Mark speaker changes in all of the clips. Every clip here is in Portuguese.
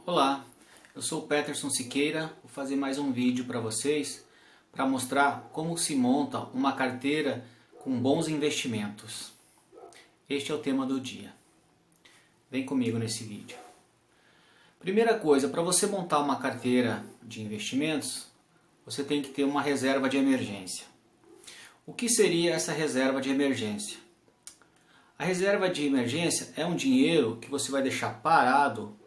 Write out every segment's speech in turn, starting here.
Speaker 1: Olá, eu sou o Peterson Siqueira, vou fazer mais um vídeo para vocês para mostrar como se monta uma carteira com bons investimentos. Este é o tema do dia. Vem comigo nesse vídeo. Primeira coisa, para você montar uma carteira de investimentos, você tem que ter uma reserva de emergência. O que seria essa reserva de emergência? A reserva de emergência é um dinheiro que você vai deixar parado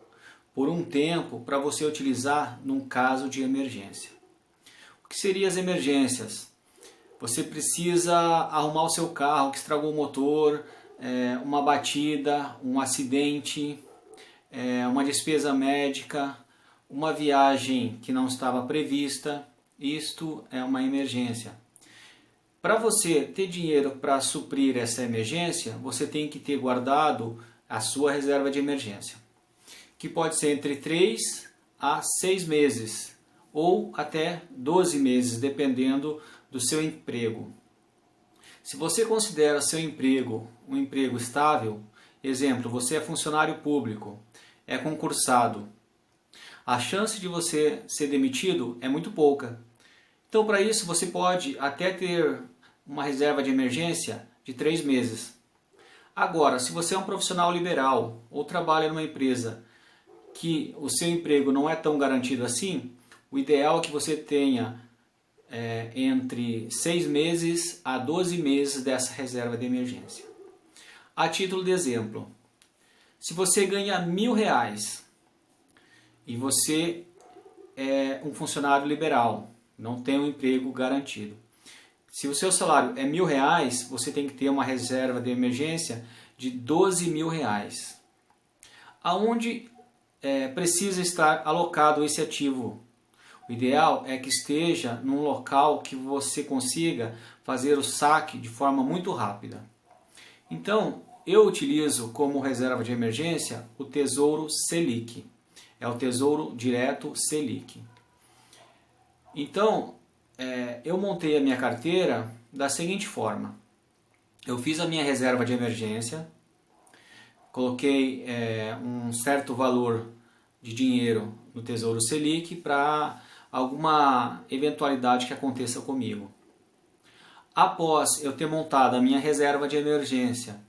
Speaker 1: por um tempo para você utilizar num caso de emergência. O que seriam as emergências? Você precisa arrumar o seu carro que estragou o motor, uma batida, um acidente, uma despesa médica, uma viagem que não estava prevista. Isto é uma emergência. Para você ter dinheiro para suprir essa emergência, você tem que ter guardado a sua reserva de emergência, que pode ser entre 3 a 6 meses ou até 12 meses, dependendo do seu emprego. Se você considera seu emprego um emprego estável, exemplo, você é funcionário público, é concursado, a chance de você ser demitido é muito pouca. Então, para isso, você pode até ter uma reserva de emergência de 3 meses. Agora, se você é um profissional liberal ou trabalha numa empresa que o seu emprego não é tão garantido assim, o ideal é que você tenha entre 6 meses a 12 meses dessa reserva de emergência. A título de exemplo, se você ganha R$1.000 e você é um funcionário liberal, não tem um emprego garantido, se o seu salário é R$1.000, você tem que ter uma reserva de emergência de R$12.000. Aonde precisa estar alocado esse ativo? O ideal é que esteja num local que você consiga fazer o saque de forma muito rápida. Então, eu utilizo como reserva de emergência o Tesouro Selic. É o Tesouro Direto Selic. Então, eu montei a minha carteira da seguinte forma. Eu fiz a minha reserva de emergência, coloquei um certo valor de dinheiro no Tesouro Selic para alguma eventualidade que aconteça comigo. Após eu ter montado a minha reserva de emergência,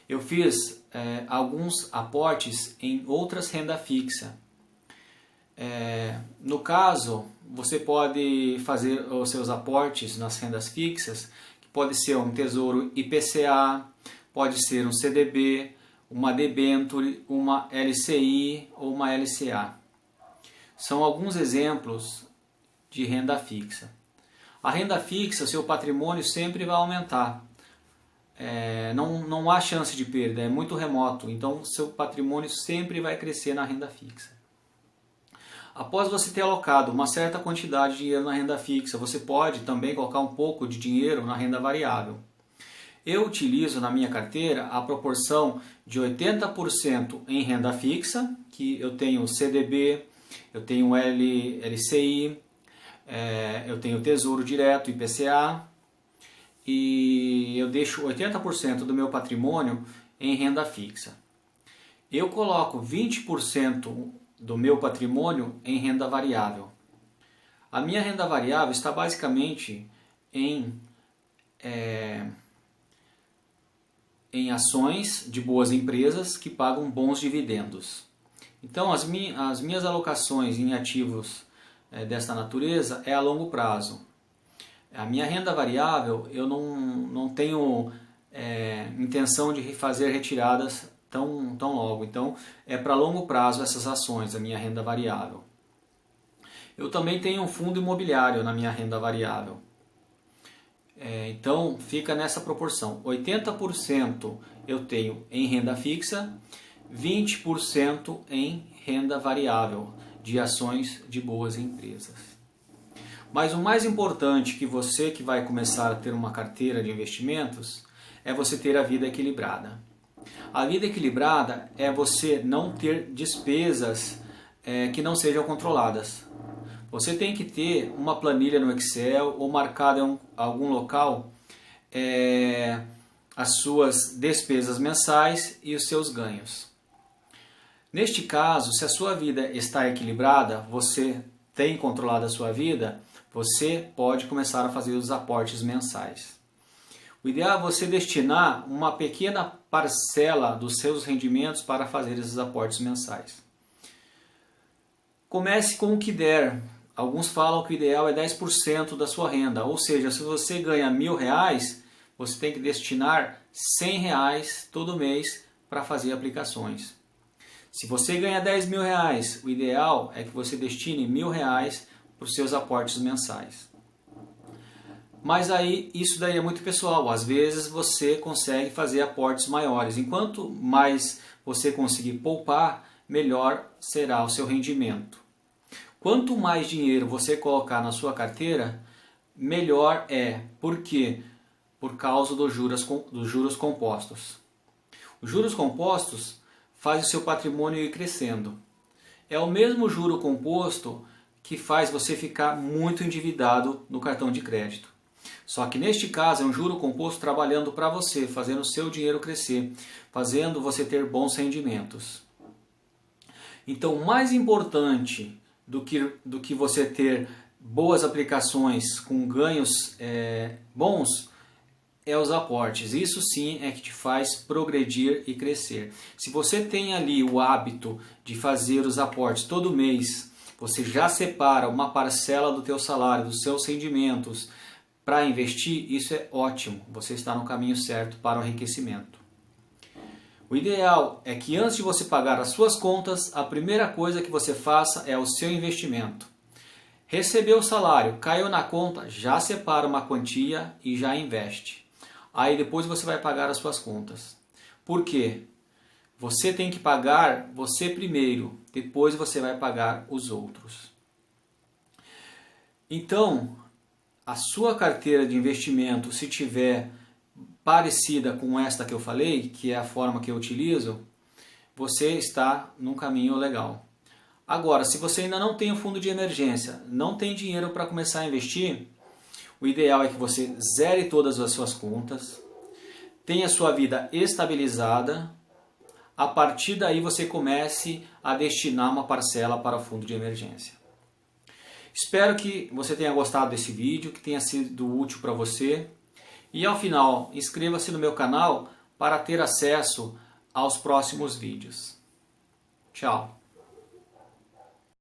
Speaker 1: eu fiz alguns aportes em outras renda fixa. No caso, você pode fazer os seus aportes nas rendas fixas, que pode ser um Tesouro IPCA, pode ser um CDB, uma debenture, uma LCI ou uma LCA. São alguns exemplos de renda fixa. A renda fixa, seu patrimônio sempre vai aumentar. Não há chance de perda, é muito remoto. Então, seu patrimônio sempre vai crescer na renda fixa. Após você ter alocado uma certa quantidade de dinheiro na renda fixa, você pode também colocar um pouco de dinheiro na renda variável. Eu utilizo na minha carteira a proporção de 80% em renda fixa, que eu tenho CDB, eu tenho LCI, eu tenho Tesouro Direto, IPCA, e eu deixo 80% do meu patrimônio em renda fixa. Eu coloco 20% do meu patrimônio em renda variável. A minha renda variável está basicamente em ações de boas empresas que pagam bons dividendos. Então, as minhas alocações em ativos desta natureza é a longo prazo. A minha renda variável, eu não tenho intenção de fazer retiradas tão logo. Então, é para longo prazo essas ações, a minha renda variável. Eu também tenho um fundo imobiliário na minha renda variável. Então, fica nessa proporção. 80% eu tenho em renda fixa, 20% em renda variável, de ações de boas empresas. Mas o mais importante que você que vai começar a ter uma carteira de investimentos é você ter a vida equilibrada. A vida equilibrada é você não ter despesas que não sejam controladas. Você tem que ter uma planilha no Excel ou marcado em algum local as suas despesas mensais e os seus ganhos. Neste caso, se a sua vida está equilibrada, você tem controlado a sua vida, você pode começar a fazer os aportes mensais. O ideal é você destinar uma pequena parcela dos seus rendimentos para fazer esses aportes mensais. Comece com o que der. Alguns falam que o ideal é 10% da sua renda, ou seja, se você ganha R$1.000, você tem que destinar R$100 todo mês para fazer aplicações. Se você ganha R$10.000, o ideal é que você destine R$1.000 para os seus aportes mensais. Mas aí, isso daí é muito pessoal. Às vezes você consegue fazer aportes maiores. Enquanto mais você conseguir poupar, melhor será o seu rendimento. Quanto mais dinheiro você colocar na sua carteira, melhor é. Por quê? Por causa dos juros compostos. Os juros compostos fazem o seu patrimônio ir crescendo. É o mesmo juro composto que faz você ficar muito endividado no cartão de crédito. Só que neste caso é um juro composto trabalhando para você, fazendo o seu dinheiro crescer, fazendo você ter bons rendimentos. Então, o mais importante do que você ter boas aplicações com ganhos bons é os aportes. Isso sim é que te faz progredir e crescer. Se você tem ali o hábito de fazer os aportes todo mês, você já separa uma parcela do teu salário, dos seus rendimentos para investir, isso é ótimo. Você está no caminho certo para o enriquecimento. O ideal é que antes de você pagar as suas contas, a primeira coisa que você faça é o seu investimento. Recebeu o salário, caiu na conta, já separa uma quantia e já investe. Aí depois você vai pagar as suas contas. Por quê? Você tem que pagar você primeiro, depois você vai pagar os outros. Então, a sua carteira de investimento, se tiver parecida com esta que eu falei, que é a forma que eu utilizo, você está num caminho legal. Agora, se você ainda não tem o fundo de emergência, não tem dinheiro para começar a investir, o ideal é que você zere todas as suas contas, tenha sua vida estabilizada, a partir daí você comece a destinar uma parcela para o fundo de emergência. Espero que você tenha gostado desse vídeo, que tenha sido útil para você. E ao final, inscreva-se no meu canal para ter acesso aos próximos vídeos. Tchau!